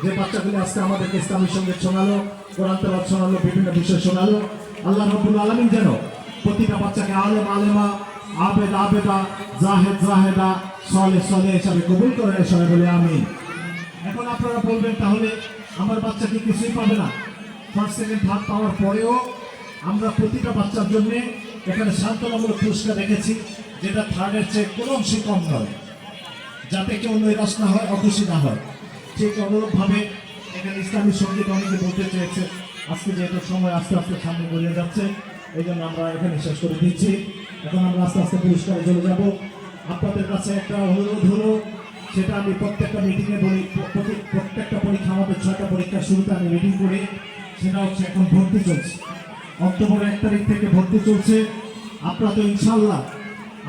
যে বাচ্চাগুলো আজকে আমাদেরকে ইসলামী সঙ্গীত শোনালো, কোরআন তেলাওয়াত শোনালো, বিভিন্ন বিষয় শোনালো, আল্লাহ রাব্বুল আলামিন যেন প্রতিটা বাচ্চাকে আলেম আলেমা, আবেদ আবেদা, জাহেদ জাহেদা, সালেহ সালেহ হিসাবে কবুল করেন, সবাই বলে আমিন। এখন আপনারা বলবেন তাহলে আমার বাচ্চা কি কিছুই পাবে না? ফার্স্ট সেকেন্ড থার্ড পাওয়ার পরেও আমরা প্রতিটা বাচ্চার জন্য এখানে সান্ত্বনামূলক পুরস্কার রেখেছি, যেটা থার্ডের চেয়ে কোনো অংশে কম নয়, যাতে কেউ নৈরাশ না হয়, অখুশি না হয়। ঠিক অনুরূপভাবে এখানে ইসলামী সঙ্গীত অনেকে বলতে চেয়েছে, আজকে যেহেতু সময় আস্তে আস্তে সামনে গড়িয়ে যাচ্ছে, এই জন্য আমরা এখানে শেষ করে দিচ্ছি। এখন আমরা আস্তে আস্তে পুরস্কারে চলে যাব। আপনাদের কাছে একটা অনুরোধ হলো, সেটা আমি প্রত্যেকটা মিটিংয়ে বলি, প্রত্যেকটা পরীক্ষা, আমাদের 6টা পরীক্ষার শুরুতে আমি মিটিং করি, সেটা হচ্ছে এখন ভর্তি চলছে। অক্টোবর 1 তারিখ থেকে ভর্তি চলছে। আপনারা তো ইনশাল্লাহ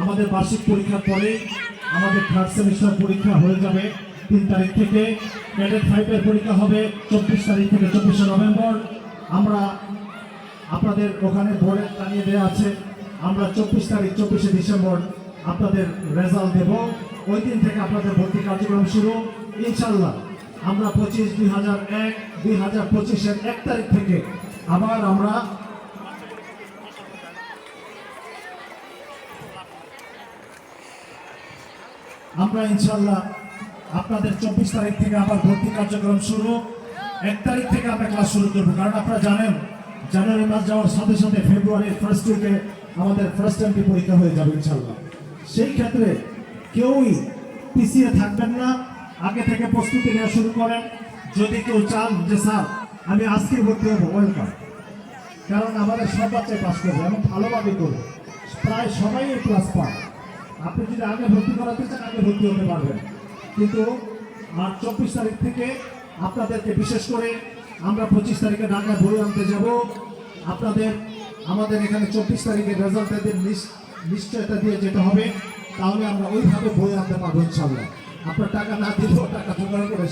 আমাদের বার্ষিক পরীক্ষার পরে আমাদের থার্ড সেমিস্টার পরীক্ষা হয়ে যাবে 3 তারিখ থেকে। ক্যাডেট 5-এর পরীক্ষা হবে 24 তারিখ থেকে 24শে নভেম্বর। আমরা আপনাদের ওখানে বোর্ডে জানিয়ে দেওয়া আছে, আমরা 24শে ডিসেম্বর আপনাদের রেজাল্ট দেব। ওই দিন থেকে আপনাদের ভর্তি কার্যক্রম শুরু ইনশাল্লাহ। আমরা 2025-এর 1 তারিখ থেকে আবার আমরা ইনশাল্লাহ আপনাদের 24 তারিখ থেকে আবার ভর্তি কার্যক্রম শুরু। 1 তারিখ থেকে আমরা ক্লাস শুরু করবো, কারণ আপনারা জানেন জানুয়ারি মাস যাওয়ার সাথে সাথে ফেব্রুয়ারির ফার্স্ট উইকে আমাদের ফার্স্ট এমপি পরীক্ষা হয়ে যাবে ইনশাল্লাহ। সেই ক্ষেত্রে কেউই পিছিয়ে থাকবেন না, আগে থেকে প্রস্তুতি নেওয়া শুরু করেন। যদি কেউ চান যে স্যার আমি আজকে ভর্তি হবো, ওয়েলকাম, কারণ আমাদের সব বাচ্চাই পাস করবে এবং ভালোভাবে করবে, প্রায় সবাই ক্লাস পায়। আপনি যদি আগে ভর্তি করাতে চান আগে ভর্তি হতে পারবেন, কিন্তু আর 24 তারিখ থেকে আপনাদেরকে বিশেষ করে আমরা 25 তারিখে ঢাকায় বই আনতে যাব। আপনাদের আমাদের এখানে 24 তারিখে রেজাল্টের নিশ্চয়তা দিয়ে যেতে হবে, তাহলে আমরা ওইভাবে বই আনতে পারবো ইনশাল্লাহ। আপনার টাকা না দিলেও টাকা জোগাড় করে